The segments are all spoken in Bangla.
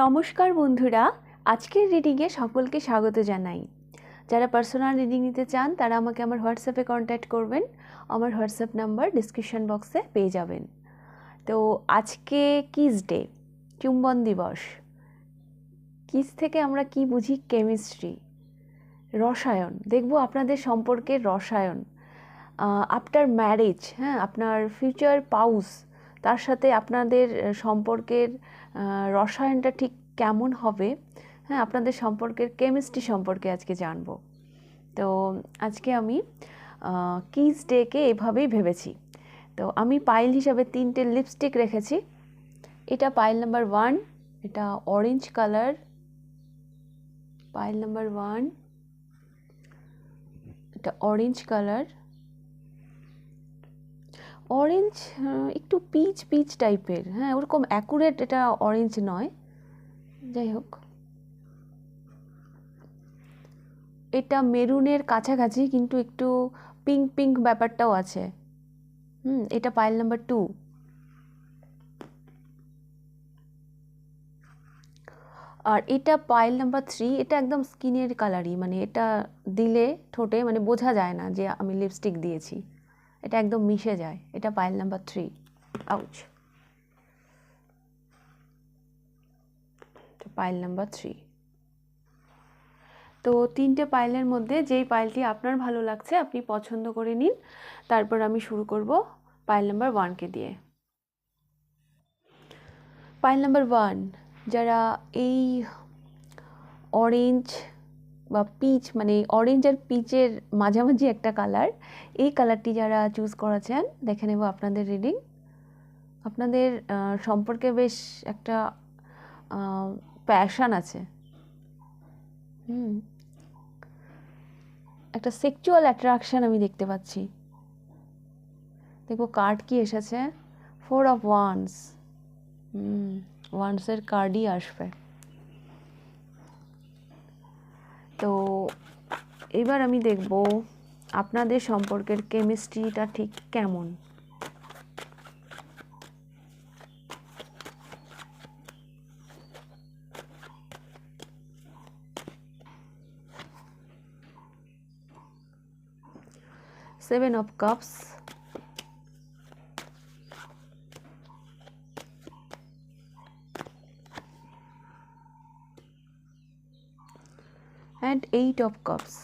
নমস্কার বন্ধুরা, আজকের রিডিংয়ে সকলকে স্বাগত জানাই। যারা পার্সোনাল রিডিং নিতে চান তারা আমাকে আমার হোয়াটসঅ্যাপে কন্ট্যাক্ট করবেন। আমার হোয়াটসঅ্যাপ নাম্বার ডিসক্রিপশন বক্সে পেয়ে যাবেন। তো আজকে কিস ডে, চুম্বন দিবস। কিস থেকে আমরা কি বুঝি? কেমিস্ট্রি, রসায়ন। দেখব আপনাদের সম্পর্কের রসায়ন আফটার ম্যারেজ। হ্যাঁ, আপনার ফিউচার পাউস, তার সাথে আপনাদের সম্পর্কের রসায়নটা ঠিক কেমন হবে। হ্যাঁ, আপনাদের সম্পর্কের কেমিস্ট্রি সম্পর্কে আজকে জানব। তো আজকে আমি কিস ডেকে এভাবেই ভেবেছি। তো আমি পাইল হিসাবে 3টে লিপস্টিক রেখেছি। এটা পাইল নাম্বার 1, এটা অরেঞ্জ কালার। পাইল নাম্বার 1, এটা অরেঞ্জ কালার। অরেঞ্জ একটু পিচ পিচ টাইপের। হ্যাঁ, ওরকম অ্যাকুরেট এটা অরেঞ্জ নয়, যাই হোক। এটা মেরুনের কাছাকাছি, কিন্তু একটু পিঙ্ক পিঙ্ক ব্যাপারটাও আছে। এটা পাইল নাম্বার 2। আর এটা পাইল নাম্বার 3। এটা একদম স্কিনের কালারই, মানে এটা দিলে ঠোঁটে মানে বোঝা যায় না যে আমি লিপস্টিক দিয়েছি, এটা একদম মিশে যায়। এটা pile number 3। Ouch. Pile number 3। তো 3টে পাইলের মধ্যে যেই পাইলটি আপনার ভালো লাগছে আপনি পছন্দ করে নিন। তারপর আমি শুরু করব পাইল নাম্বার 1কে দিয়ে। পাইল নাম্বার 1, যারা এই অরেঞ্জ বা পিচ, মানে অরেঞ্জ আর পিচের মাঝামাঝি একটা কালার, এই কালারটি যারা চুজ করেছেন, দেখে নেব আপনাদের রিডিং। আপনাদের সম্পর্কে বেশ একটা প্যাশন আছে। একটা সেক্সুয়াল অ্যাট্রাকশন আমি দেখতে পাচ্ছি। দেখো কার্ড কি এসেছে, 4 অফ ওয়ান্স। ওয়ান্সের কার্ডই আসবে। তো এবার আমি দেখব আপনাদের সম্পর্কের কেমিস্ট্রিটা ঠিক কেমন। Seven of Cups, and 8 of Cups.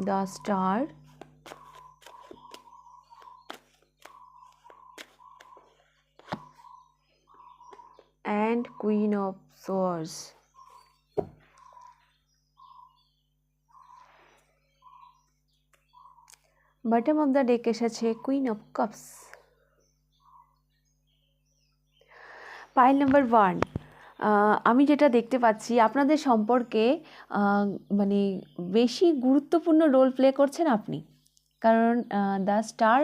The Star, and Queen of Swords. Bottom of the deck এসেছে queen of cups. Pile number 1, আমি যেটা দেখতে পাচ্ছি আপনাদের সম্পর্কে মানে বেশি গুরুত্বপূর্ণ রোল প্লে করছেন আপনি। কারণ the star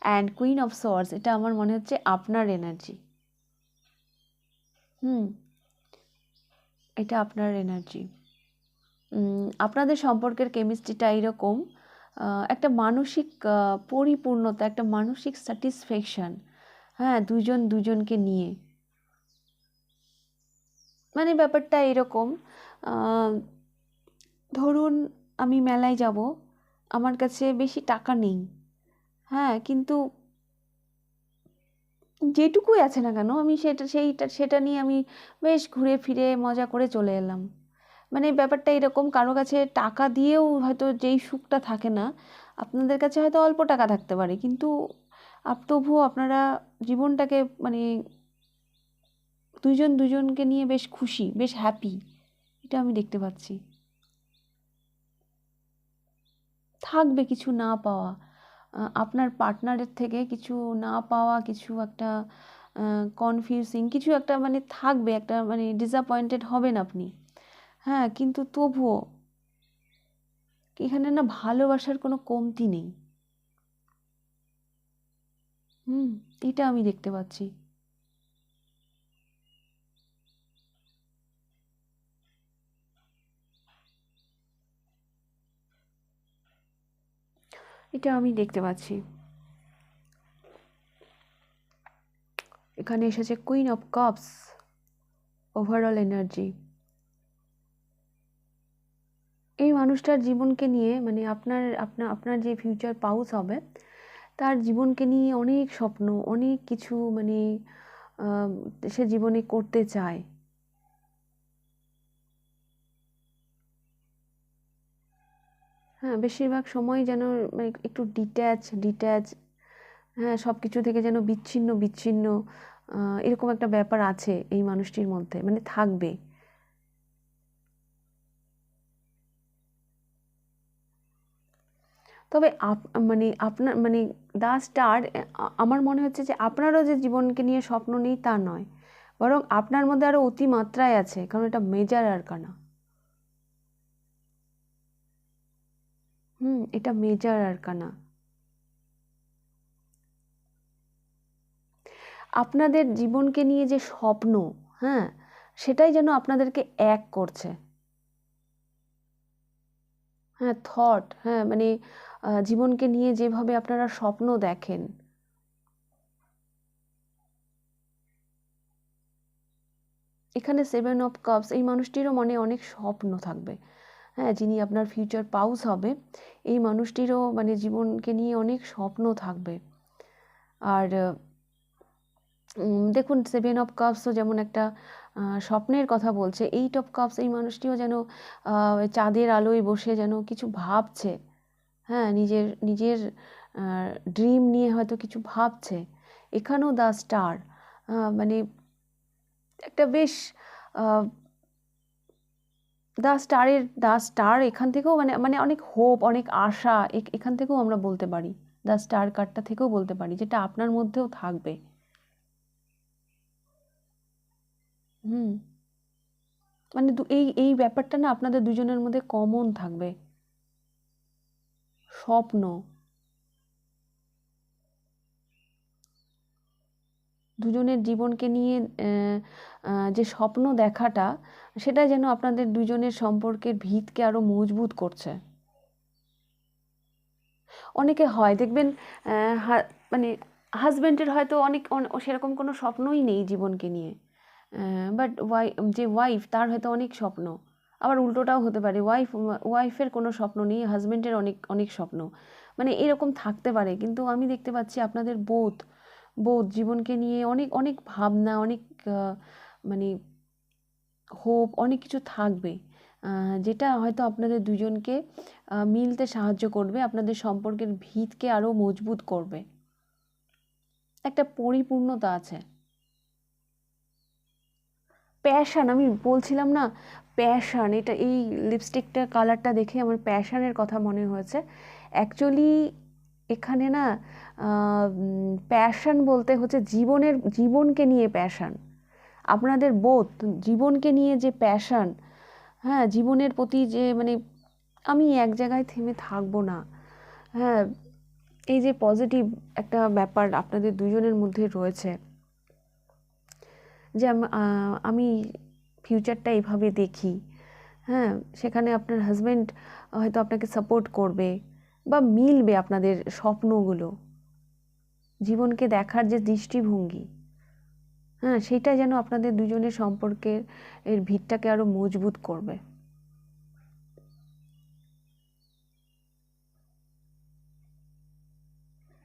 and queen of swords, এটা আমার মনে হচ্ছে আপনার এনার্জি। এটা আপনার এনার্জি। আপনাদের সম্পর্কের কেমিস্ট্রিটা এরকম, একটা মানসিক পরিপূর্ণতা, একটা মানসিক স্যাটিসফ্যাকশান। হ্যাঁ, দুজন দুজনকে নিয়ে, মানে ব্যাপারটা এরকম। ধরুন আমি মেলায় যাব, আমার কাছে বেশি টাকা নেই। হ্যাঁ, কিন্তু যেটুকুই আছে না কেন আমি সেটা নিয়ে আমি বেশ ঘুরে ফিরে মজা করে চলে এলাম। মানে ব্যাপারটা এরকম, কারো কাছে টাকা দিয়েও হয়তো যেই সুখটা থাকে না, আপনাদের কাছে হয়তো অল্প টাকা থাকতে পারে, কিন্তু তবুও আপনারা জীবনটাকে মানে দুজন দুজনকে নিয়ে বেশ খুশি, বেশ হ্যাপি, এটা আমি দেখতে পাচ্ছি। থাকবে কিছু না পাওয়া, আপনার পার্টনারের থেকে কিছু না পাওয়া, কিছু একটা কনফিউজিং কিছু একটা মানে থাকবে, একটা মানে ডিসঅ্যাপয়েন্টেড হবেন আপনি। হ্যাঁ, কিন্তু তবুও এখানে না ভালোবাসার কোনো কমতি নেই। এটা আমি দেখতে পাচ্ছি। এটা আমি দেখতে পাচ্ছি। এখানে এসেছে queen of cups, overall energy. এই মানুষটার জীবনকে নিয়ে মানে আপনার আপনার আপনার যে ফিউচার পাউস হবে তার জীবনকে নিয়ে অনেক স্বপ্ন, অনেক কিছু মানে সে জীবনে করতে চায়। হ্যাঁ, বেশিরভাগ সময় যেন মানে একটু ডিট্যাচ, হ্যাঁ, সব কিছু থেকে যেন বিচ্ছিন্ন বিচ্ছিন্ন এরকম একটা ব্যাপার আছে এই মানুষটির মধ্যে, মানে থাকবে। তবে মানে আপনার মানে দ্য স্টার, আমার মনে হচ্ছে যে আপনারও যে জীবনকে নিয়ে স্বপ্ন নেই তা নয়, বরং আপনার মধ্যে আরও অতিমাত্রায় আছে, কারণ এটা মেজর আরকানা। এটা মেজর আরকানা। আপনাদের জীবনকে নিয়ে যে স্বপ্ন, হ্যাঁ, সেটাই যেন আপনাদেরকে এক করছে। হ্যাঁ, থট, হ্যাঁ, মানে জীবনকে নিয়ে যেভাবে আপনারা স্বপ্ন দেখেন। এখানে 7 অফ কাপস, এই মানুষটিরও মনে অনেক স্বপ্ন থাকবে। হ্যাঁ, যিনি আপনার ফিউচার পাউস হবে এই মানুষটিরও মানে জীবনকে নিয়ে অনেক স্বপ্ন থাকবে। আর দেখুন 7 অফ কাপসও যেমন একটা স্বপ্নের কথা বলছে, 8 অফ কাপস এই মানুষটিও যেন চাঁদের আলোয় বসে যেন কিছু ভাবছে। হ্যাঁ, নিজের নিজের ড্রিম নিয়ে হয়তো কিছু ভাবছে। এখানেও দ্য স্টার, মানে একটা বেশ দ্য স্টার এখান থেকেও মানে মানে অনেক হোপ, অনেক আশা এখান থেকেও আমরা বলতে পারি, দ্য স্টার কার্ডটা থেকেও বলতে পারি, যেটা আপনার মধ্যেও থাকবে। হুম, মানে এই এই ব্যাপারটা না আপনাদের দুজনের মধ্যে কমন থাকবে, স্বপ্ন। দুজনের জীবনকে নিয়ে যে স্বপ্ন দেখাটা, সেটা যেন আপনাদের দুজনের সম্পর্কের ভিতকে আরো মজবুত করছে। অনেকে হয় দেখবেন মানে হাজব্যান্ডের হয়তো অনেক সেরকম কোনো স্বপ্নই নেই জীবনকে নিয়ে, বাট যে ওয়াইফ তার হয়তো অনেক স্বপ্ন। আবার উল্টোটাও হতে পারে, ওয়াইফের কোনো স্বপ্ন নেই, হাজব্যান্ডের অনেক অনেক স্বপ্ন, মানে এরকম থাকতে পারে। কিন্তু আমি দেখতে পাচ্ছি আপনাদের বোথ বোধ জীবনকে নিয়ে অনেক অনেক ভাবনা, অনেক মানে হোপ, অনেক কিছু থাকবে, যেটা হয়তো আপনাদের দুজনকে মিলতে সাহায্য করবে, আপনাদের সম্পর্কের ভিতকে আরও মজবুত করবে। একটা পরিপূর্ণতা আছে, প্যাশান, আমি বলছিলাম না, প্যাশান, এটা এই লিপস্টিকটা কালারটা দেখে আমার প্যাশানের কথা মনে হয়েছে। অ্যাকচুয়ালি এখানে না প্যাশান বলতে হচ্ছে জীবনকে নিয়ে প্যাশান। আপনাদের বোধ জীবনকে নিয়ে যে প্যাশান, হ্যাঁ, জীবনের প্রতি যে মানে আমি এক জায়গায় থেমে থাকবো না, হ্যাঁ, এই যে পজিটিভ একটা ব্যাপার আপনাদের দুজনের মধ্যে রয়েছে, যে আমি ফিউচারটা এইভাবে দেখি। হ্যাঁ, সেখানে আপনার হাজব্যান্ড হয়তো আপনাকে সাপোর্ট করবে বা মিলবে আপনাদের স্বপ্নগুলো, জীবনকে দেখার যে দৃষ্টিভঙ্গি, হ্যাঁ, সেটা যেন আপনাদের দুজনের সম্পর্কের ভিতটাকে আরো মজবুত করবে।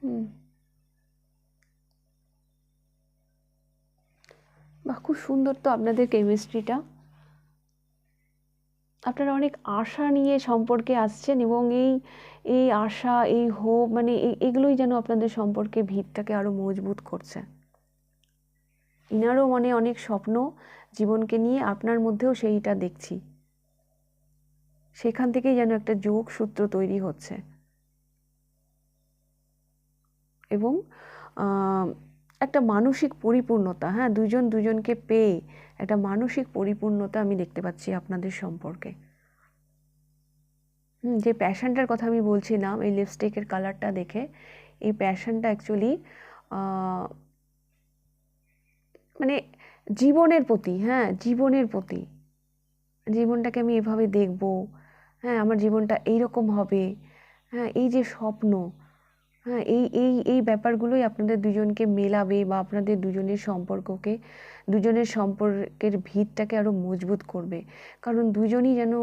হুম, বাহ, খুব সুন্দর তো আপনাদের কেমিস্ট্রিটা। আপনারা অনেক আশা নিয়ে সম্পর্কে আসছেন, এবং এই এই আশা, এই হোপ, মানে এগুলোই যেন আপনাদের সম্পর্কে ভিতটাকে আরো মজবুত করছে। ইনারও মনে অনেক স্বপ্ন জীবনকে নিয়ে, আপনার মধ্যেও সেইটা দেখছি। সেখান থেকেই যেন একটা যোগসূত্র তৈরি হচ্ছে, এবং একটা মানসিক পরিপূর্ণতা, হ্যাঁ, দুজন দুজনকে পেয়ে একটা মানসিক পরিপূর্ণতা আমি দেখতে পাচ্ছি আপনাদের সম্পর্কে। যে প্যাশনটার কথা আমি বলছিলাম এই লিপস্টিকের কালারটা দেখে, এই প্যাশনটা অ্যাকচুয়ালি মানে জীবনের প্রতি, হ্যাঁ, জীবনের প্রতি, জীবনটাকে আমি এভাবে দেখব, হ্যাঁ, আমার জীবনটা এইরকম হবে, হ্যাঁ, এই যে স্বপ্ন, হ্যাঁ, এই ব্যাপারগুলোই আপনাদের দুজনকে মেলাবে বা আপনাদের দুজনের সম্পর্কের ভিতটাকে আরো মজবুত করবে। কারণ দুজনই যেন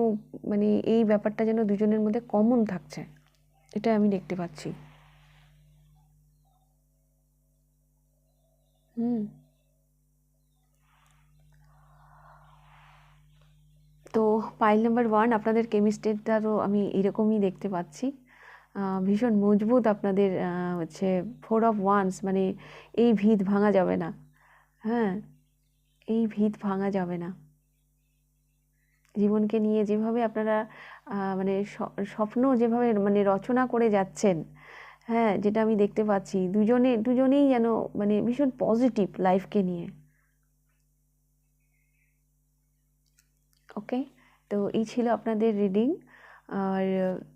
মানে এই ব্যাপারটা যেন দুজনের মধ্যে কমন থাকছে, এটা আমি দেখতে পাচ্ছি। হুম। তো পাইল নাম্বার 1 আপনাদের কেমিস্ট্রিটারও আমি এরকমই দেখতে পাচ্ছি। ভীষণ মজবুত আপনাদের হচ্ছে 4 অফ ওয়ান্স, মানে এই ভিত ভাঙা যাবে না। হ্যাঁ, এই ভিত ভাঙা যাবে না। জীবনকে নিয়ে যেভাবে আপনারা মানে স্বপ্ন যেভাবে মানে রচনা করে যাচ্ছেন, হ্যাঁ, যেটা আমি দেখতে পাচ্ছি, দুজনেই যেন মানে ভীষণ পজিটিভ লাইফকে নিয়ে। ওকে, তো এই ছিল আপনাদের রিডিং। আর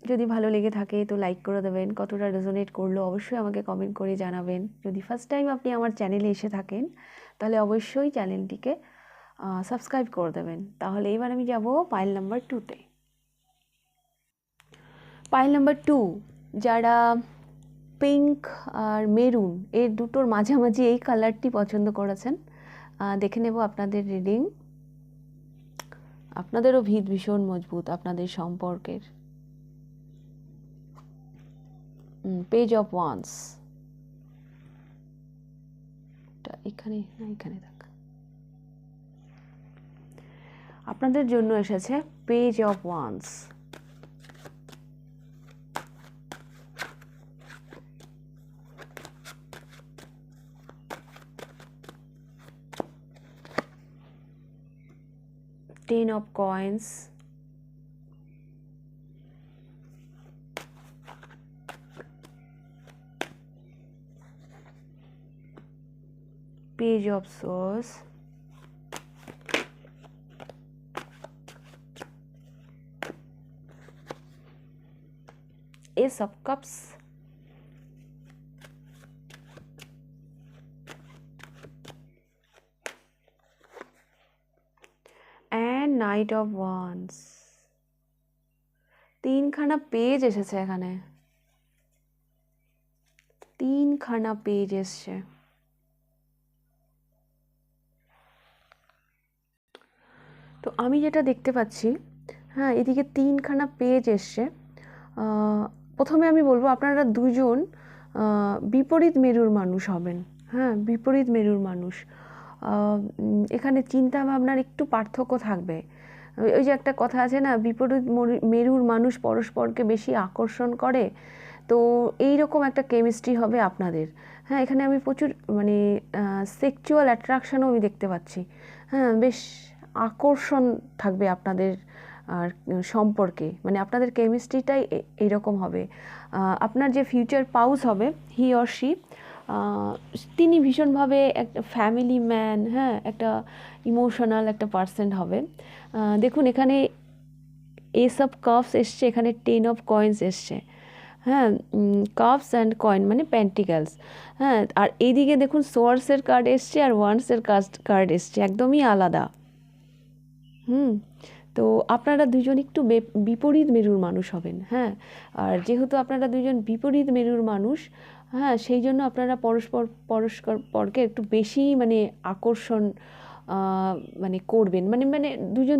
যদি ভালো লেগে থাকে তো লাইক করে দেবেন, কতটা রেজোনেট করলো অবশ্যই আমাকে কমেন্ট করে জানাবেন। যদি ফার্স্ট টাইম আপনি আমার চ্যানেলে এসে থাকেন তাহলে অবশ্যই চ্যানেলটিকে সাবস্ক্রাইব করে দেবেন। তাহলে এবার আমি যাব পাইল নাম্বার 2তে। পাইল নাম্বার 2, যারা পিঙ্ক আর মেরুন এর দুটোর মাঝামাঝি এই কালারটি পছন্দ করেছেন, দেখে নেব আপনাদের রিডিং। আপনাদেরও ভিত ভীষণ মজবুত আপনাদের সম্পর্কের। পেজ অফ ওয়ান্স, এখানে না, এখানে থাক। আপনাদের জন্য এসেছে page of wands. Ten of coins, page of swords, Ace of Cups, and Knight of Wands। তিনখানা পেজ এসেছে এখানে, তিনখানা পেজ এসছে। তো আমি যেটা দেখতে পাচ্ছি, হ্যাঁ, এদিকে তিনখানা পেজ এসছে। প্রথমে আমি বলবো আপনারা দুজন বিপরীত মেরুর মানুষ হবেন। হ্যাঁ, বিপরীত মেরুর মানুষ। এখানে চিন্তা ভাবনার একটু পার্থক্য থাকবে। ওই যে একটা কথা আছে না, বিপরীত মেরুর মানুষ পরস্পরকে বেশি আকর্ষণ করে। তো এই রকম একটা কেমিস্ট্রি হবে আপনাদের। হ্যাঁ, এখানে আমি প্রচুর মানে সেক্সুয়াল অ্যাট্রাকশনও আমি দেখতে পাচ্ছি। হ্যাঁ, বেশ আকর্ষণ থাকবে আপনাদের আর সম্পর্কে, মানে আপনাদের কেমিস্ট্রিটাই এইরকম হবে। আপনার যে ফিউচার পাউস হবে, হি অর শি, তিনি ভীষণভাবে একটা ফ্যামিলি ম্যান, হ্যাঁ, একটা ইমোশনাল একটা পার্সন হবে। দেখুন এখানে এস অফ কাপস এসছে, এখানে 10 অফ কয়েন্স এসছে। হ্যাঁ, কাপস অ্যান্ড কয়েন মানে পেন্টিক্যালস। হ্যাঁ, আর এইদিকে দেখুন সোয়ার্সের কার্ড এসছে আর ওয়ান্সের কার্ড এসছে, একদমই আলাদা। তো আপনারা দুজন একটু বিপরীত মেরুর মানুষ হবেন। হ্যাঁ, আর যেহেতু আপনারা দুজন বিপরীত মেরুর মানুষ, হ্যাঁ, সেই জন্য আপনারা পরস্পরকে একটু বেশি মানে আকর্ষণ মানে করবেন, মানে মানে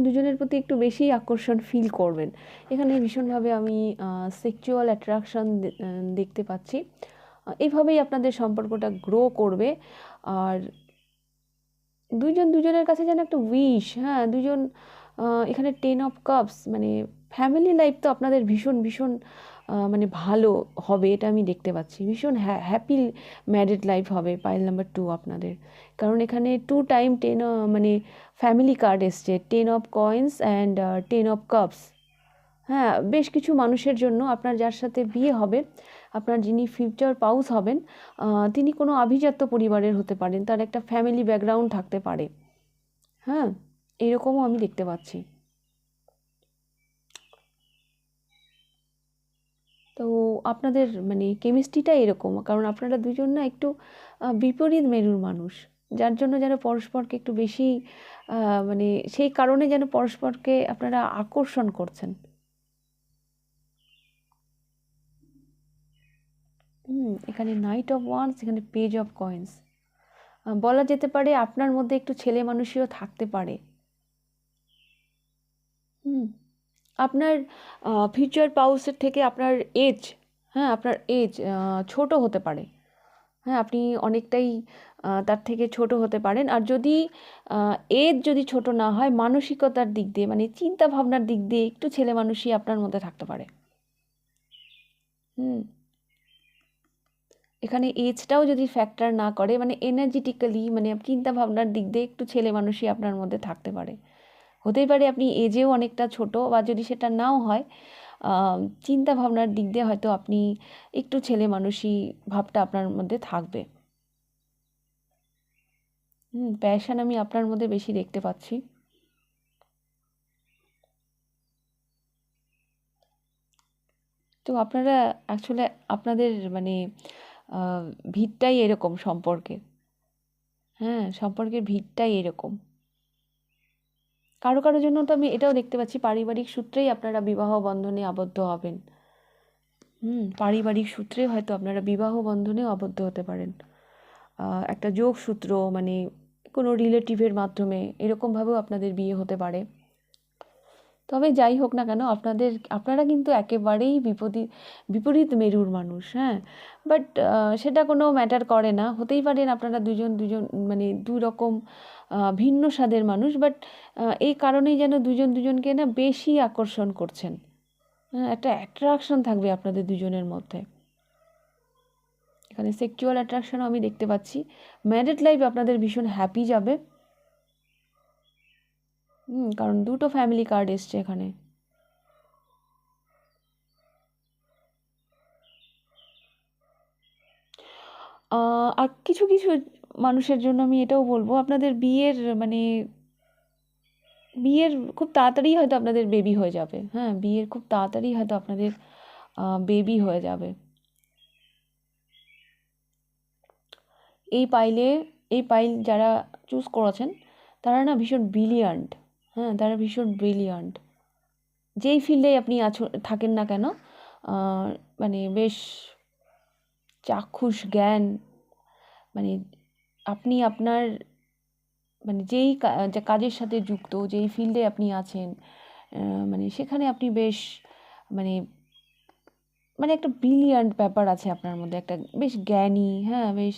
দুজনের প্রতি একটু বেশি আকর্ষণ ফিল করবেন। এখানে ভীষণভাবে আমি সেক্সুয়াল অ্যাট্রাকশন দেখতে পাচ্ছি। এইভাবেই আপনাদের সম্পর্কটা গ্রো করবে। আর দুজনের কাছে যেন একটা উইশ, হ্যাঁ, এখানে 10 অফ কাপস মানে ফ্যামিলি লাইফ তো আপনাদের ভীষণ ভীষণ মানে ভালো হবে, এটা আমি দেখতে পাচ্ছি। ভীষণ হ্যাপি ম্যারিড লাইফ হবে পাইল নাম্বার 2 আপনাদের। কারণ এখানে 2 টাইম 10 মানে ফ্যামিলি কার্ড এসছে, 10 of coins and 10 of cups. হ্যাঁ, বেশ কিছু মানুষের জন্য আপনার যার সাথে বিয়ে হবে, আপনার যিনি ফিউচার পাউস হবেন, তিনি কোনো আভিজাত্য পরিবারের হতে পারেন, তার একটা ফ্যামিলি ব্যাকগ্রাউন্ড থাকতে পারে। হ্যাঁ, এরকমও আমি দেখতে পাচ্ছি। তো আপনাদের মানে কেমিস্ট্রিটা এরকম, কারণ আপনারা দুজন না একটু বিপরীত মেরুর মানুষ, যার জন্য যেন পরস্পরকে একটু বেশি মানে সেই কারণে যেন পরস্পরকে আপনারা আকর্ষণ করছেন। এখানে নাইট অফ ওয়ান্স, এখানে পেজ অফ কয়েন্স। বলা যেতে পারে আপনার মধ্যে একটু ছেলে মানুষীও থাকতে পারে। আপনার ফিউচার স্পাউসের থেকে আপনার এজ, আপনার এজ ছোট হতে পারে। আপনি অনেকটাই তার থেকে ছোট হতে পারেন। আর যদি এজ যদি ছোট না হয়, মানসিকতার দিক দিয়ে মানে চিন্তা ভাবনার দিক দিয়ে একটু ছেলে মানুষই আপনার মধ্যে থাকতে পারে। এখানে এজটাও যদি ফ্যাক্টর না করে, মানে এনার্জেটিক্যালি মানে চিন্তা ভাবনার দিক দিয়ে একটু ছেলে মানুষই আপনার মধ্যে থাকতে পারে। হতেই পারে আপনি এজেও অনেকটা ছোট, বা যদি সেটা নাও হয়, চিন্তা ভাবনার দিক দিয়ে হয়তো আপনি একটু ছেলে মানুষই ভাবটা আপনার মধ্যে থাকবে। প্যাশন আমি আপনার মধ্যে বেশি দেখতে পাচ্ছি। তো আপনারা অ্যাকচুয়ালি আপনাদের মানে ভিতটাই এরকম সম্পর্কের। সম্পর্কের ভিতটাই এরকম। কারো কারোর জন্য তো আমি এটাও দেখতে পাচ্ছি, পারিবারিক সূত্রেই আপনারা বিবাহ বন্ধনে আবদ্ধ হবেন। পারিবারিক সূত্রে হয়তো আপনারা বিবাহ বন্ধনেও আবদ্ধ হতে পারেন। একটা যোগসূত্র মানে কোনো রিলেটিভের মাধ্যমে এরকমভাবেও আপনাদের বিয়ে হতে পারে। তবে যাই হোক না কেন, আপনারা কিন্তু একেবারেই বিপরীত মেরুর মানুষ। বাট সেটা কোনো ম্যাটার করে না। হতেই পারেন আপনারা দুজন মানে দুই রকম ভিন্ন স্বাদের মানুষ, বাট এই কারণেই যেন দুজন দুজনকে না বেশি আকর্ষণ করছেন। একটা অ্যাট্রাকশন থাকবে আপনাদের দুজনের মধ্যে। এখানে সেক্সুয়াল অ্যাট্রাকশনও আমি দেখতে পাচ্ছি। ম্যারিড লাইফ আপনাদের ভীষণ হ্যাপি যাবে। কারণ দুটো ফ্যামিলি কার্ড এসছে এখানে। আর কিছু কিছু মানুষের জন্য আমি এটাও বলবো, আপনাদের বিয়ের খুব তাড়াতাড়ি হয়তো আপনাদের বেবি হয়ে যাবে। বিয়ের খুব তাড়াতাড়ি হয়তো আপনাদের বেবি হয়ে যাবে। এই পাইল যারা চুজ করেছেন তারা না ভীষণ ব্রিলিয়ান্ট। তারা ভীষণ ব্রিলিয়ান্ট। যেই ফিল্ডে আপনি থাকেন না কেন, মানে বেশ চাক্ষুষ জ্ঞান, মানে আপনি আপনার মানে যেই কাজের সাথে যুক্ত, যেই ফিল্ডে আপনি আছেন, মানে সেখানে আপনি বেশ মানে মানে একটা ব্রিলিয়ান্ট ব্যাপার আছে আপনার মধ্যে, একটা বেশ জ্ঞানী, বেশ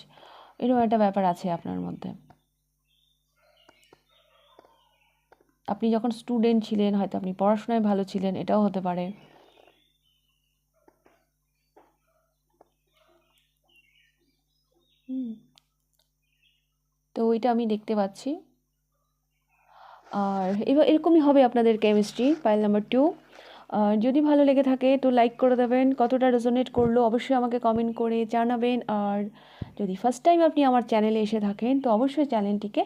এরকম একটা ব্যাপার আছে আপনার মধ্যে। আপনি যখন স্টুডেন্ট ছিলেন হয়তো আপনি পড়াশোনায় ভালো ছিলেন, এটাও হতে পারে। তো ওইটা আমি দেখতে পাচ্ছি। আর এবার এরকমই হবে আপনাদের কেমিস্ট্রি, পাইল নাম্বার 2। যদি ভালো লেগে থাকে তো লাইক করে দেবেন। কতটা রেজোনেট করলো অবশ্যই আমাকে কমেন্ট করে জানাবেন। আর যদি ফার্স্ট টাইম আপনি আমার চ্যানেলে এসে থাকেন তো অবশ্যই চ্যানেলটিকে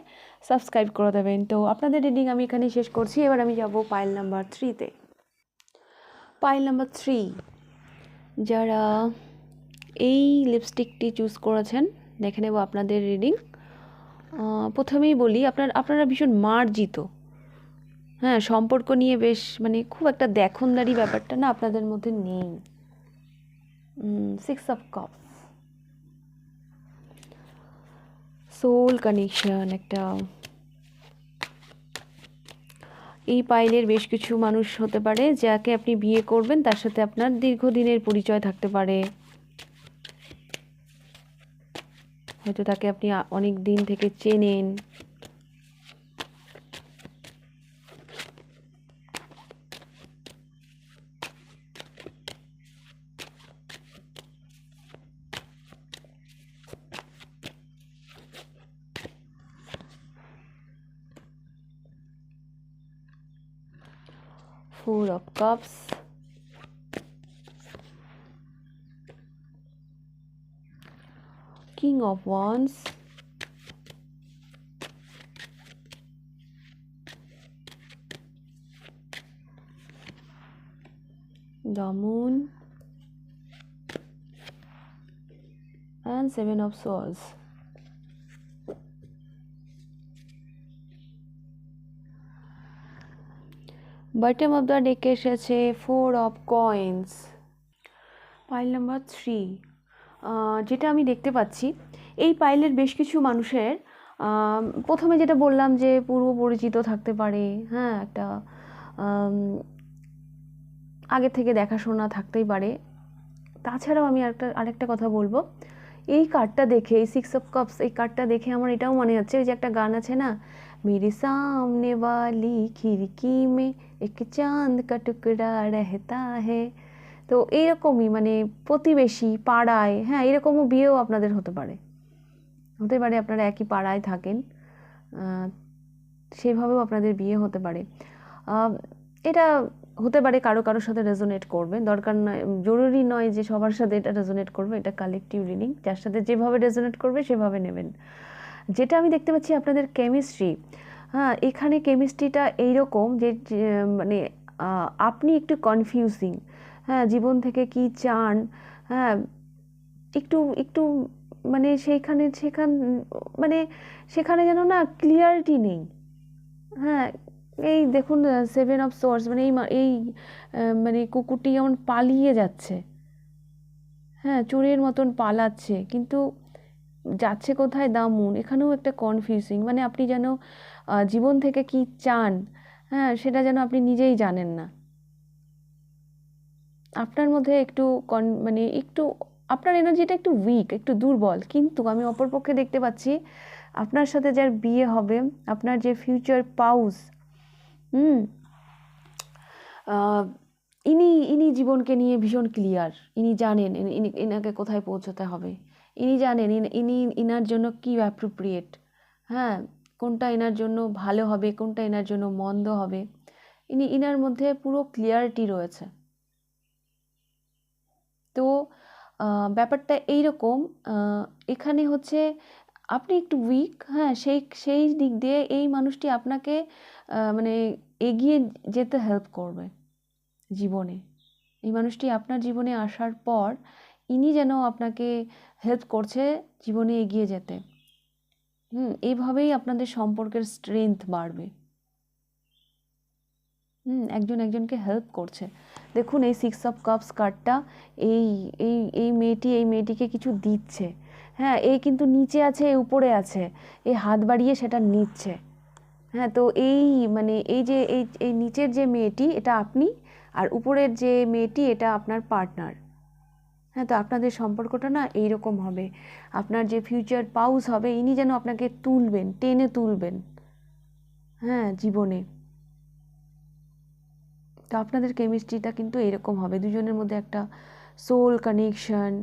সাবস্ক্রাইব করে দেবেন। তো আপনাদের রিডিং আমি এখানে শেষ করছি। এবার আমি যাব পাইল নাম্বার 3-তে। পাইল নাম্বার 3, যারা এই লিপস্টিকটি চুজ করেছেন, দেখে নেব আপনাদের রিডিং। প্রথমেই বলি, আপনারা ভীষণ মার্জিত। সম্পর্ক নিয়ে বেশ মানে খুব একটা দেখনদারি ব্যাপারটা না আপনাদের মধ্যে নেই। 6 অফ কাপস, সোল কানেকশন একটা। এই পাইলের বেশ কিছু মানুষ হতে পারে যাকে আপনি বিয়ে করবেন, তার সাথে আপনার দীর্ঘদিনের পরিচয় থাকতে পারে। হয়তো তাকে আপনি অনেক দিন থেকে চেনেন। Four of Cups, King of Wands, the Moon, and Seven of Swords. Bottom of the deck এসেছে 4 of Coins. পাইল নাম্বার 3, যেটা আমি দেখতে পাচ্ছি, এই পাইলের বেশ কিছু মানুষের প্রথমে যেটা বললাম যে পূর্ব পরিচিত থাকতে পারে, হ্যাঁ, একটা আগে থেকে দেখাশোনা থাকতেই পারে। তাছাড়াও আমি আরেকটা কথা বলবো, এই কার্ডটা দেখে, এই 6 অফ কাপস এই কার্ডটা দেখে আমার এটাও মনে হচ্ছে, ওই যে একটা গান আছে না, মেরে সামনে वाली खिड़की में एक चांद का टुकड़ा रहता है। তো এইরকমই মানে প্রতিবেশী পাড়ায়, হ্যাঁ, এরকমও বিয়েও আপনাদের হতে পারে, আপনারা একই পাড়ায় থাকেন, সেভাবেও আপনাদের বিয়ে হতে পারে। এটা হতে পারে কারোর সাথে রেজোনেট করবে, দরকার নয়, জরুরি নয় যে সবার সাথে এটা রেজোনেট করবে। এটা কালেকটিভ রিডিং, যার সাথে যেভাবে রেজোনেট করবে সেভাবে নেবেন। যেটা আমি দেখতে পাচ্ছি আপনাদের কেমিস্ট্রি, হ্যাঁ, এখানে কেমিস্ট্রিটা এইরকম যে মানে আপনি একটু কনফিউজিং, হ্যাঁ, জীবন থেকে কি চান, হ্যাঁ, একটু একটু মানে সেখানে যেন না ক্লিয়ারিটি নেই, হ্যাঁ। এই দেখুন 7 অফ সোর্স, মানে এই মানে কুকুরটি যেমন পালিয়ে যাচ্ছে, হ্যাঁ, চোরের মতন পালাচ্ছে, কিন্তু যাচ্ছে কোথায় দ্য মুন। এখানেও একটা কনফিউজিং, মানে আপনি যেন জীবন থেকে কি চান, হ্যাঁ, সেটা যেন আপনি নিজেই জানেন না। আপনার মধ্যে একটু মানে একটু আপনার এনার্জিটা একটু উইক, একটু দুর্বল, কিন্তু আমি অপরপক্ষে দেখতে পাচ্ছি আপনার সাথে যার বিয়ে হবে, আপনার যে ফিউচার পাউস, ইনি জীবনকে নিয়ে ভীষণ ক্লিয়ার। ইনি জানেন ইনাকে কোথায় পৌঁছতে হবে, ইনি জানেন ইনার জন্য কি অ্যাপ্রোপ্রিয়েট, হ্যাঁ, কোনটা এনার জন্য ভালো হবে, কোনটা এনার জন্য মন্দ হবে, ইনার মধ্যে পুরো ক্লিয়ারিটি রয়েছে। তো ব্যাপারটা এইরকম, এখানে হচ্ছে আপনি একটু উইক, হ্যাঁ, সেই দিক দিয়ে এই মানুষটি আপনাকে মানে এগিয়ে যেতে হেল্প করবে জীবনে। এই মানুষটি আপনার জীবনে আসার পর ইনি যেন আপনাকে হেল্প করছে জীবনে এগিয়ে যেতে। এইভাবেই আপনাদের সম্পর্কের স্ট্রেংথ বাড়বে। একজন একজনকে হেল্প করছে। দেখুন এই 6 অফ কাপস কার্ডটা, এই এই এই মেয়েটিকে কিছু দিচ্ছে, হ্যাঁ, এই কিন্তু নিচে আছে, এই উপরে আছে, এই হাত বাড়িয়ে সেটা নিচ্ছে, হ্যাঁ। তো এই মানে এই যে এই নিচের যে মেয়েটি এটা আপনি, আর উপরের যে মেয়েটি এটা আপনার পার্টনার, হ্যাঁ। তো আপনাদের সম্পর্কটা না এইরকম হবে, আপনার যে ফিউচার পাউস হবে ইনি যেন আপনাকে তুলবেন, টেনে তুলবেন, হ্যাঁ, জীবনে। তো আপনাদের কেমিস্ট্রিটা কিন্তু এরকম হবে, দুজনের মধ্যে একটা সোল কানেকশন,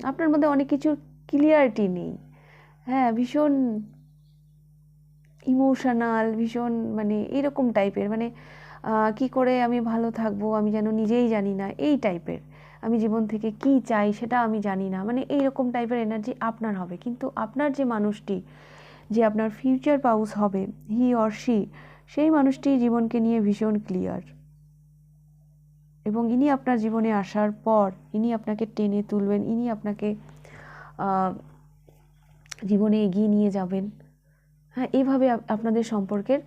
আপনার মধ্যে অনেক কিছুর ক্লিয়ারিটি নেই, হ্যাঁ, ভীষণ ইমোশনাল, ভীষণ মানে এরকম টাইপের, মানে কি করে আমি ভালো থাকবো আমি যেন নিজেই জানি না, এই টাইপের, আমি জীবন থেকে কি চাই সেটা আমি জানি না, মানে এইরকম টাইপের এনার্জি আপনার হবে। কিন্তু আপনার যে মানুষটি, যে আপনার ফিউচার পাউস হবে, হি অর শি, সেই মানুষটি জীবনকে নিয়ে ভীষণ ক্লিয়ার, এবং ইনি আপনার জীবনে আসার পর ইনি আপনাকে টেনে তুলবেন, ইনি আপনাকে জীবনে এগিয়ে নিয়ে যাবেন, হ্যাঁ। এইভাবে আপনাদের সম্পর্কের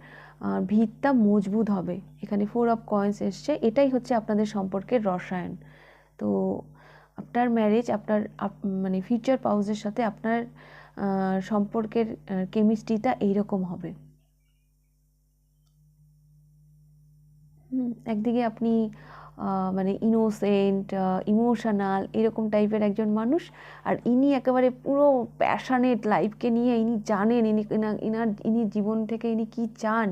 ভিতটা মজবুত হবে। এখানে 4 অফ কয়েন্স এসছে, এটাই হচ্ছে আপনাদের সম্পর্কের রসায়ন। তো আপনার ম্যারেজ, আপনার মানে ফিউচার পাউসের সাথে আপনার সম্পর্কের কেমিস্ট্রিটা এইরকম হবে। একদিকে আপনি মানে ইনোসেন্ট, ইমোশনাল, এরকম টাইপের একজন মানুষ, আর ইনি একেবারে পুরো প্যাশনেট লাইফকে নিয়ে, ইনি জানেন ইনি জীবন থেকে ইনি কি চান,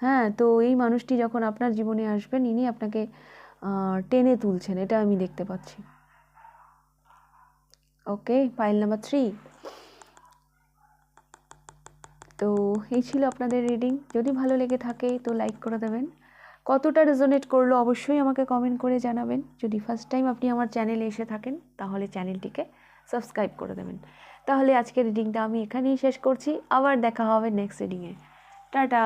হ্যাঁ। তো এই মানুষটি যখন আপনার জীবনে আসবেন ইনি আপনাকে টেনে তুলছেন, এটা আমি দেখতে পাচ্ছি। ওকে, পাইল নাম্বার 3। তো এই ছিল আপনাদের রিডিং। যদি ভালো লেগে থাকে তো লাইক করে দেবেন, কতটা রেজোনেট করলো অবশ্যই আমাকে কমেন্ট করে জানাবেন। যদি ফার্স্ট টাইম আপনি আমার চ্যানেলে এসে থাকেন তাহলে চ্যানেলটিকে সাবস্ক্রাইব করে দেবেন। তাহলে আজকের রিডিংটা আমি এখানেই শেষ করছি, আবার দেখা হবে নেক্সট রিডিংয়ে। টাটা।